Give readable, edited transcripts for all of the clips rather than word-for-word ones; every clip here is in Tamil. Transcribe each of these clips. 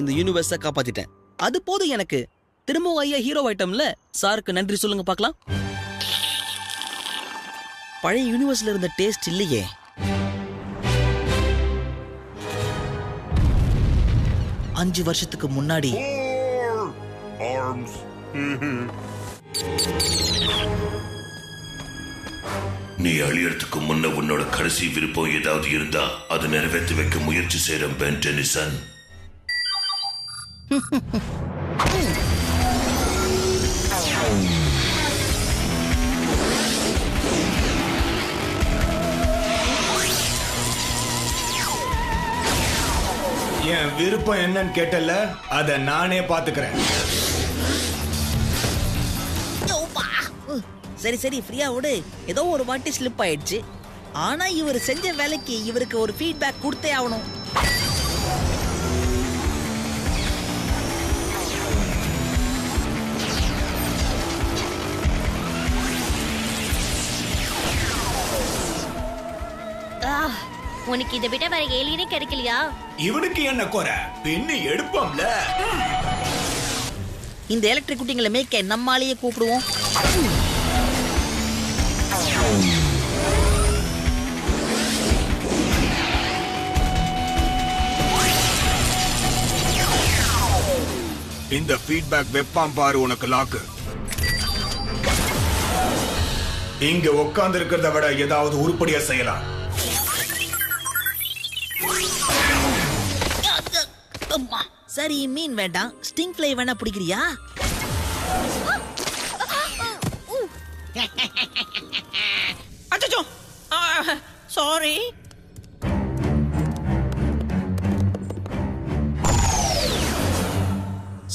இந்த யூனிவர்ஸ காப்பாத்திட்டேன். அது போதும் எனக்கு. திரும்பவும் ஐயா ஹீரோ ஐட்டம்ல சாருக்கு நன்றி சொல்லுங்க பார்க்கலாம். பழைய யூனிவர்ஸ்ல இருந்த டேஸ்ட் இல்லையே. அஞ்சு வருஷத்துக்கு முன்னாடி நீ அழியறதுக்கு முன்ன உன்னோட கடைசி விருப்பம் ஏதாவது இருந்தா அதை நிறைவேற்றி வைக்க முயற்சி செய்யற பென் டெனிசன். என் விருப்பம் என்னன்னு கேட்டல, அத நானே பாத்துக்கிறேன். சரி சரி ஃப்ரீயா விடு. ஏதோ ஒரு வாட்டி ஸ்லிப் ஆயிடுச்சு. ஆனா இவர் செஞ்ச வேலைக்கு இவருக்கு ஒரு ஃபீட்பேக் கொடுத்தே ஆகணும். உனக்கு இதை விட வேற ஏலியனே கிடைக்கலையா? இவனுக்கு என்ன குறை? பின்னு எடுப்போம்ல. இந்த எலக்ட்ரிக் குட்டிங்களை மேய்க்க நம்மாலேயே கூப்பிடுவோம். இந்த ஃபீட்பேக் வெப்பாம் பாரு உனக்கு லாக்கு. இங்க உட்கார்ந்து இருக்கிறத விட ஏதாவது உருப்படியா செய்யலாம். சரி மீன் வேண்டாம், ஸ்டிங் ஃப்ளை வேணா பிடிக்கிறியா? அச்சச்சோ சாரி.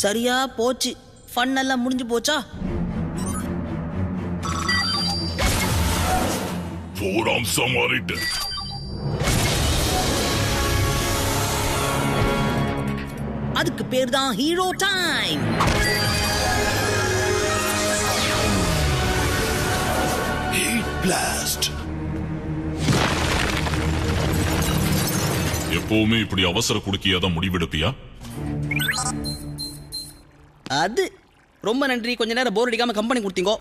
சரியா போச்சு. ஃபன் எல்லாம் முடிஞ்சு போச்சா? அதுக்கு பேர் தான் ஹீரோ டைம். எப்பவுமே இப்படி அவசர குடுக்கியாதான் முடிவெடுப்பியா? அது ரொம்ப நன்றி. கொஞ்ச நேரம் போர் அடிக்காம கம்பெனி கொடுத்தீங்க.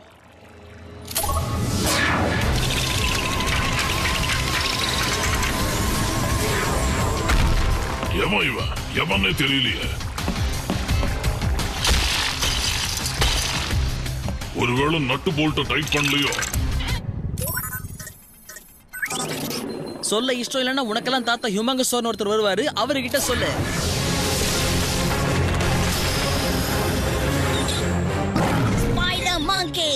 எவனே தெரியலையே. ஒருவேளை நட்டு போல்ட்ட டைட் பண்ணலையோ? சொல்ல இஷ்டம் இல்லைன்னா உனக்கெல்லாம் தாத்தா ஹியூமங்கஸோன்னு ஒருத்தர் வருவாரு, அவர்கிட்ட சொல்லு. ஸ்பைடர் மங்கி.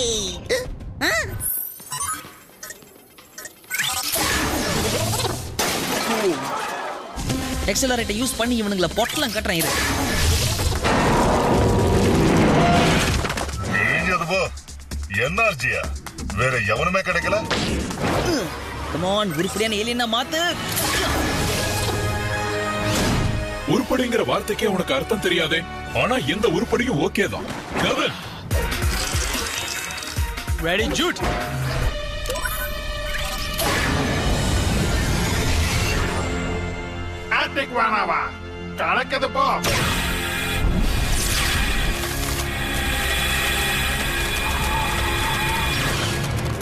எக்ஸலரேட்டை யூஸ் பண்ணி இவனுங்களை பொட்டலாம் கட்டுறேன். இரு என்னாச்சியா? வேற எவனுமே கிடைக்கல. கம் ஆன், உருப்படியான ஏலியனா மாத்து. உருப்படிங்கிற வார்த்தைக்கே உனக்கு அர்த்தம் தெரியாதே. ஆனா எந்த உருப்படியும் ஓகே தான். Kevin very good. ஆட்டிக் வானாவா கணக்கது போ.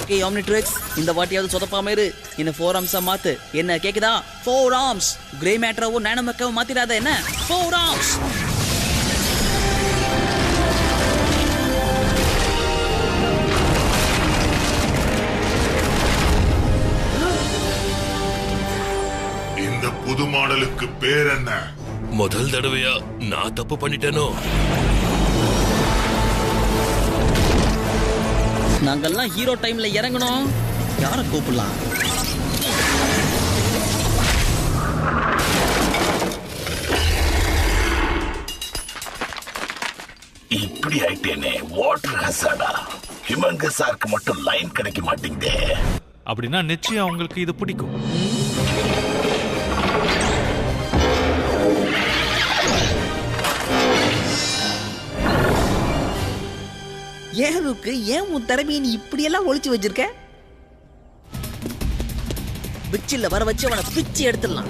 ஓகே ஆம்னிட்ரிக்ஸ், இந்த வாட்டியாவது சொதப்பாம இரு. என்ன 4 ஆர்ம்ஸா மாத்து. என்ன கேக்குதா? 4 ஆர்ம்ஸ். கிரே மேட்டரவும் நானோமெக்காவும் மாத்திராத. என்ன 4 ஆர்ம்ஸ். இந்த புது மாடலுக்கு பேர் என்ன? முதல் தடவையா நான் தப்பு பண்ணிட்டேனோ? நாங்கெல்லாம் ஹீரோ டைம்ல இறங்கணும். யார கூப்பிடலாம்? இப்படி ஆயிட்டேனே. வாட்டர் ஹசார்டா. ஹியூமங்கஸாருக்கு மட்டும் லைன் கிடைக்க மாட்டேங்குதே. அப்படின்னா நிச்சயம் அவங்களுக்கு இது பிடிக்கும். ஏருக்கு ஏன் உன் திறமையை நீ இப்படியெல்லாம் ஒளிச்சு வச்சிருக்க? பிச்சில் வர வச்சு அவனை பிச்சு எடுத்துடலாம்.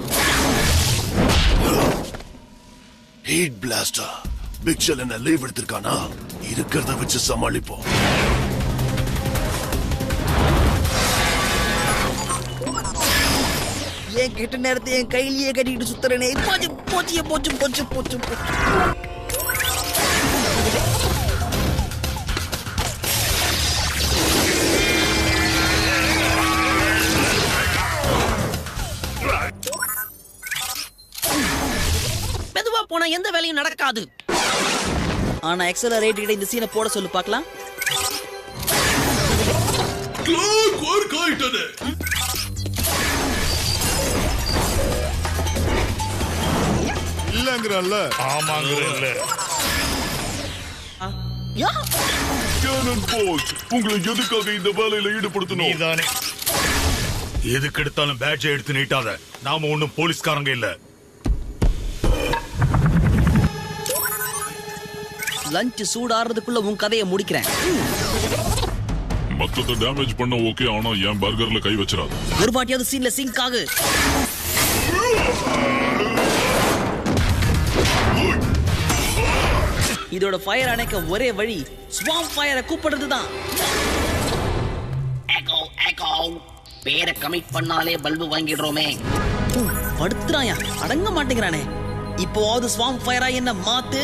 ஹீட் பிளாஸ்டா பிக்சல் என்ன லீவ் எடுத்திருக்கானா? இருக்கிறத வச்சு சமாளிப்போம். என் கிட்ட நேரத்தை என் கையிலேயே கட்டிக்கிட்டு சுத்துறனே. போச்சு போச்சு போச்சு போச்சு போச்சு போச்சு. மெதுவா போனா எந்த வேலையும் நடக்காது. ஆனா எக்ஸலரேட்டர் இந்த சீனை போட சொல்லு பார்க்கலாம். இல்லங்கறல்ல. ஆமாங்கறல்ல. யா கேனன் போல்ட், உங்களை எதுக்காக இந்த வேலையில ஈடுபடுத்தணும்? நீதானே. எதுக்கு எடுத்தாலும் பேட்ஜ் எடுத்து நீட்டாத. நாம ஒண்ணும் போலீஸ்காரங்க இல்ல. லஞ்ச் சூடாறதுக்குள்ள உன் கதையை முடிக்கிறேன். மத்தத டேமேஜ் பண்ண ஓகே, ஆனா என் பர்கர்ல கை வச்சிராத. ஒரு வாட்டியாவது சீன்ல சிங்க் ஆகு. இதோட ஃபயர் அணைக்க ஒரே வழி ஸ்வாம் ஃபயரை கூப்பிடுறதுதான். எக்கோ எக்கோ பேரை கமிட் பண்ணாலே பல்பு வாங்கிடுறோமே. படுத்துறாயா, அடங்க மாட்டேங்கிறானே. இப்போவாவது ஸ்வாம் ஃபயரா என்ன மாத்து.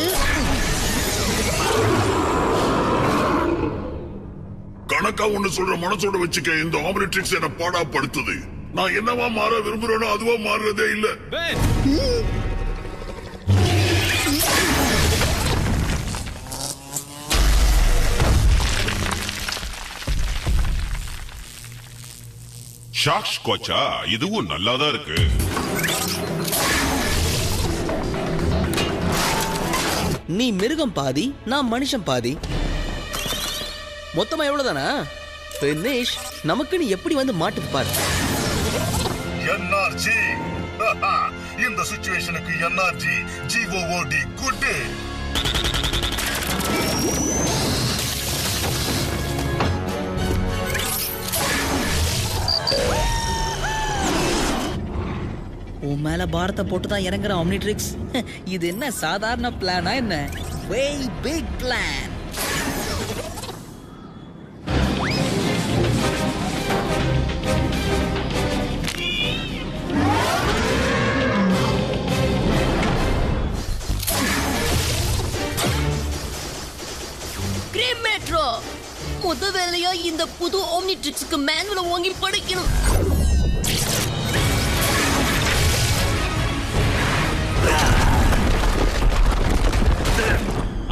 கணக்கா ஒண்ணு சொல்ற மனசோட வச்சுக்க. இந்த ஆம்னிட்ரிக்ஸ் என்ன பாடா படுத்துது. நான் என்னவா மாற விரும்புறேனோ அதுவா மாறுறதே இல்ல. ஷாக்ஸ் கோச்சா, இதுவும் நல்லாதான் இருக்கு. நீ மிருகம் பாதி, நான் மனுஷன் பாதி. மொத்தமா எவ்வளவுதானா? பினிஷ். நமக்கு நீ எப்படி வந்து மாட்டுது பாரு. என்ஆர்ஜி இந்த சிச்சுவேஷனுக்கு என்ஆர்ஜி ஜிஓஓடி குட். உன் மேல பாரத்தை போட்டுதான் இறங்குற ஆம்னிட்ரிக்ஸ். இது என்ன சாதாரண பிளானா என்ன? Very big plan. கிரேம் மெட்ரோ முத வேலையா இந்த புது ஆம்னிட்ரிக்ஸ்க்கு மேனுவலை வாங்கி படிக்கணும்.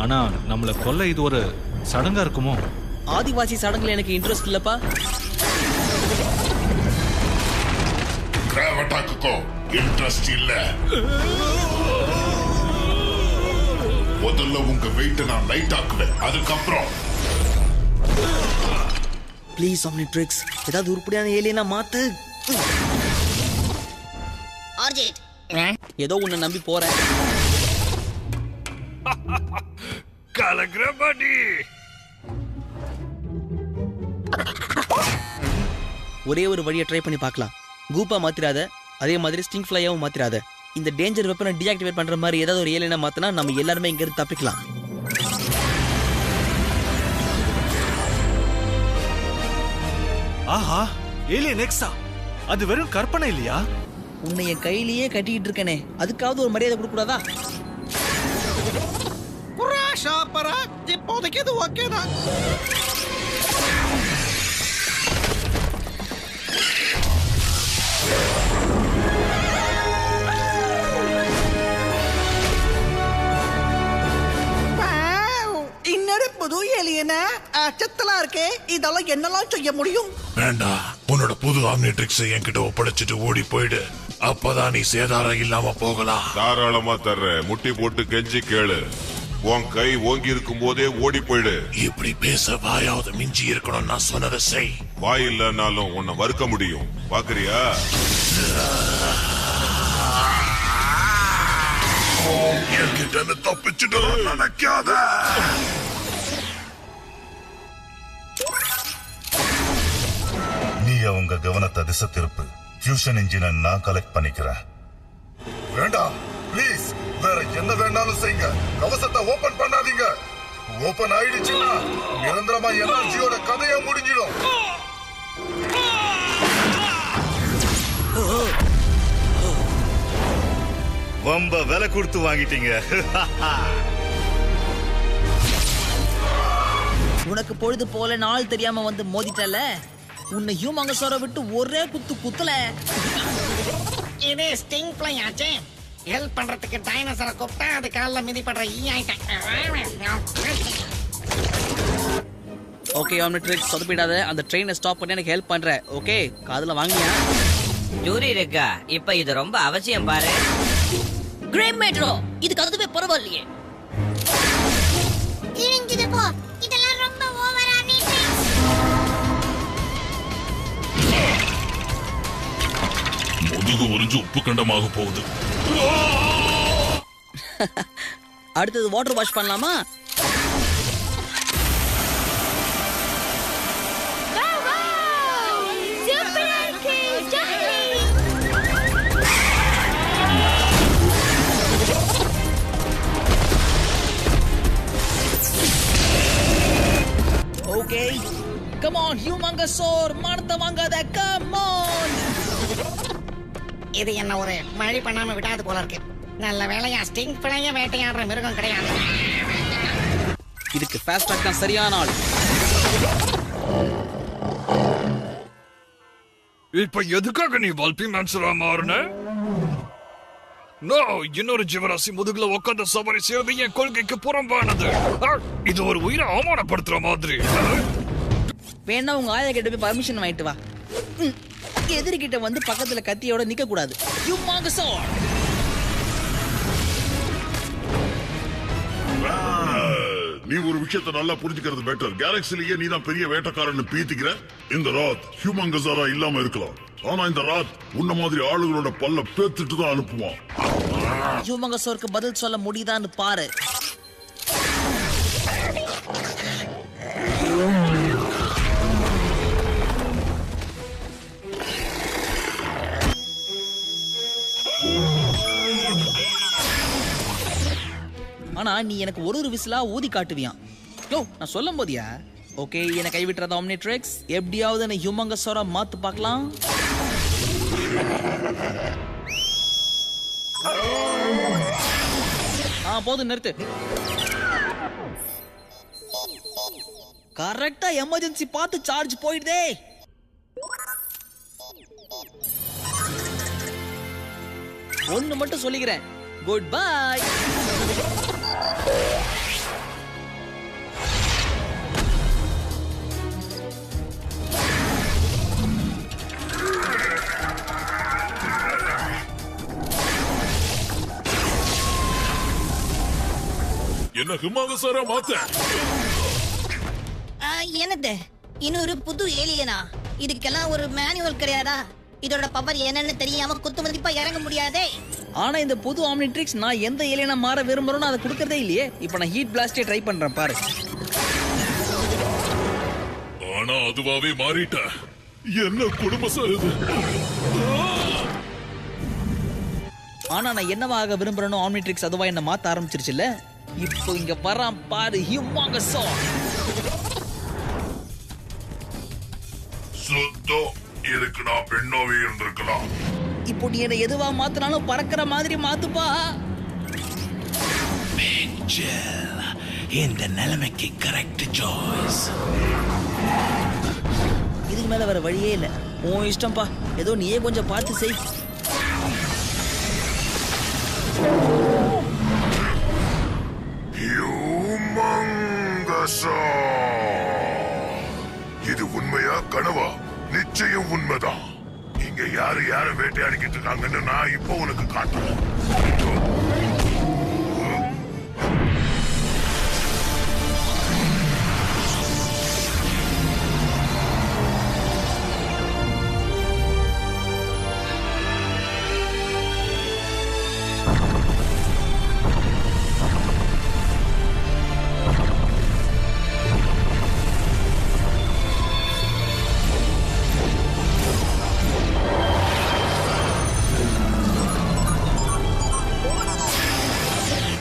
ஆனா நம்மள கொல்ல இது ஒரு சடங்கா இருக்குமோ? ஆதிவாசி சடங்குல எனக்கு இன்ட்ரெஸ்ட் இல்லப்பா. கிராவட்டாக்குக்கோ இன்ட்ரெஸ்ட் இல்ல. முதல்ல உங்க வெயிட் நான் லைட் ஆக்குவேன், அதுக்கப்புறம். ப்ளீஸ் ஆம்னிட்ரிக்ஸ், ஏதாவது உருப்படியான ஏலியனா மாத்து. ஆர்ஜெட் ஏதோ உன்னை நம்பி போறேன். கலக்ரபடி. ஒரே ஒரு வழியை ட்ரை பண்ணி பார்க்கலாம். கூப்பா மாத்திராத, அதே மாதிரி ஸ்டிங் ஃப்ளையாவும் மாத்திராத. இந்த டேஞ்சர் வெப்பனை டீஆக்டிவேட் பண்ற மாதிரி ஏதாவது ஒரு ஏலியனா மாத்தினா நம்ம எல்லாருமே இங்க இருந்து தப்பிக்கலாம். ஆஹா, ஏலியன் எக்ஸா? அது வெறும் கற்பனை இல்லையா? உன்னை என் கையிலேயே கட்டிக்கிட்டு இருக்கனே, அதுக்காவது ஒரு மரியாதை கொடுக்க கூடாதா? இப்போதைக்கு இது ஓகே தான். இன்னொரு புது ஏலியனா அச்சத்தலா இருக்கே. இதெல்லாம் என்னெல்லாம் செய்ய முடியும்? வேண்டாம், உன்னோட புது ஆம்னிட்ரிக்ஸை என்கிட்ட ஒப்படைச்சிட்டு ஓடி போயிடு. அப்பதான் நீ சேதாரம் இல்லாம போகலாம். தாராளமா தர்ற. முட்டி போட்டு கெஞ்சி கேளு. உன் கை ஓங்கி இருக்கும் போதே ஓடி போயிடு. இப்படி பேச வாயாவது மிஞ்சி இருக்கணும். நான் சொன்னதை செய். வாய் இல்லைன்னாலும் உன்னை வறுக்க முடியும். பாக்குறியா? என்கிட்ட தப்பிச்சுட்டு நினைக்காத. நீ அவங்க கவனத்தை திசை திருப்பு. ஃபியூஷன் இன்ஜினை நான் கலெக்ட் பண்ணிக்கிறேன். வேண்டாம், ப்ளீஸ் வேற என்ன வேணாலும் செய்யுங்க, கவசத்தை ஓபன் பண்ணாதீங்க. ஓபன் ஆயிடுச்சுன்னா நிரந்தரமா எனர்ஜியோட கதையா முடிஞ்சிடும். ரொம்ப விலை கொடுத்து வாங்கிட்டீங்க. உனக்கு பொழுது போல நாள் தெரியாம வந்து மோதிட்டல, உன்னை ஹியூமங்கஸோர விட்டு ஒரே குத்து குத்தல. இது ஸ்டிங் ஃப்ளை ஆச்சே. ஹெல்ப் பண்றதுக்கு டைனோசரை கூப்பிட்டா அது காலில் மிதிப்படுற ஆயிட்டேன். ஓகே ஆம்னிட்ரிக்ஸ், சொதப்பிடாத. அந்த ட்ரெயினை ஸ்டாப் பண்ணி எனக்கு ஹெல்ப் பண்ற. ஓகே, காதுல வாங்கியா? ஜூரி இருக்கா? இப்ப இது ரொம்ப அவசியம் பாரு. கிரேம் மெட்ரோ, இதுக்கு அதுவே பரவாயில்லையே. இதெல்லாம் ரொம்ப ஓவரா முதுகு உறிஞ்சு உப்பு கண்டமாக போகுது. அடுத்தது வாட்டர் வாஷ் பண்ணலாமா? ஓகே, கம் ஆன் ஹியூமங்கஸோர், மானத்தை வாங்காத, கம் ஆன். இது என்ன ஒரு மழை பண்ணாம விடாது போல இருக்கு. நல்ல வேலையா ஸ்டிங் ஃப்ளைய வேட்டையாடுற மிருகம் கிடையாது. இதுக்கு ஃபாஸ்ட் ட்ராக் தான் சரியான ஆள். இப்ப எதுக்காக நீ வால்பி மேன்சரா மாறுன? நோ, இன்னொரு ஜீவராசி முதுகுல உட்காந்து சவாரி செய்யறது என் கொள்கைக்கு புறம்பானது. இது ஒரு உயிரை அவமானப்படுத்துற மாதிரி. வேணா உங்க ஆயா கிட்ட போய் பர்மிஷன் வாங்கிட்டு வா. எதிரிகிட்ட வந்து பக்கத்துல கத்தியோட நிக்க கூடாது. ஹியூமங்கஸோர், நீ ஒரு விஷயத்தை நல்லா புரிஞ்சுக்கிறது பெட்டர். கேலக்சிலேயே நீ தான் பெரிய வேட்டக்காரன் பீத்திக்கிற. இந்த ராத் ஹியூமங்கஸாரா இல்லாம இருக்கலாம், ஆனா இந்த ராத் உன்ன மாதிரி ஆளுகளோட பல்ல பேத்துட்டு தான் அனுப்புவான். ஹியூமங்கஸோருக்கு பதில் சொல்ல முடியுதான்னு பாரு. ஆனா நீ எனக்கு ஒரு விசிலா ஊதி காட்டுவியான். யோ, நான் சொல்லும் போதியா? ஓகே, என்னை கைவிட்டுறத ஆம்னிட்ரிக்ஸ். எப்படியாவது என்ன ஹியூமங்கஸோரா மாத்து பார்க்கலாம். போதும், நிறுத்து. கரெக்டா எமர்ஜென்சி பார்த்து சார்ஜ் போயிடுதே. ஒன்னு மட்டும் சொல்லிக்கிறேன், குட் பை. என்ன ஹியூமங்கஸாரா மாத்த? என்னது, இன்னொரு புது ஏலியனா? இதுக்கெல்லாம் ஒரு மேனுவல் கிடையாதா? இதோட பவர் என்னன்னு தெரியாம குத்து மதிப்பா இறங்க முடியாதே. ஆனா இந்த புது ஆம்னிட்ரிக்ஸ் நான் எந்த ஏலியனா மாற விரும்புறேன்னு அதை கொடுக்கறதே இல்லையே. இப்ப நான் ஹீட் பிளாஸ்டே ட்ரை பண்றேன் பாரு. ஆனா அதுவாவே மாறிட்ட. என்ன குடும்பம் சார் இது? ஆனா நான் என்னவாக விரும்புறேனோ ஆம்னிட்ரிக்ஸ் அதுவா என்ன மாத்த ஆரம்பிச்சிருச்சுல்ல. இப்போ இங்க வரான் பாரு ஹியூமங்கஸோர். சுத்தம், இதுக்கு நான் பெண்ணாவே இருந்திருக்கலாம். இப்போ நீ என்ன எதுவா மாத்தினாலும் பறக்கிற மாதிரி மாத்துப்பா. இந்த நிலைமைக்கு கரெக்ட் சாய்ஸ். இதுக்கு மேல வேற வழியே இல்ல. உன் இஷ்டம்பா, ஏதோ நீயே கொஞ்சம் பார்த்து செய். இது உண்மையா கனவா? நிச்சயம் உண்மைதான். இங்க யாரு வேட்டையாடிக்கிட்டு இருக்காங்கன்னு நான் இப்போ உனக்கு காட்டுறேன்.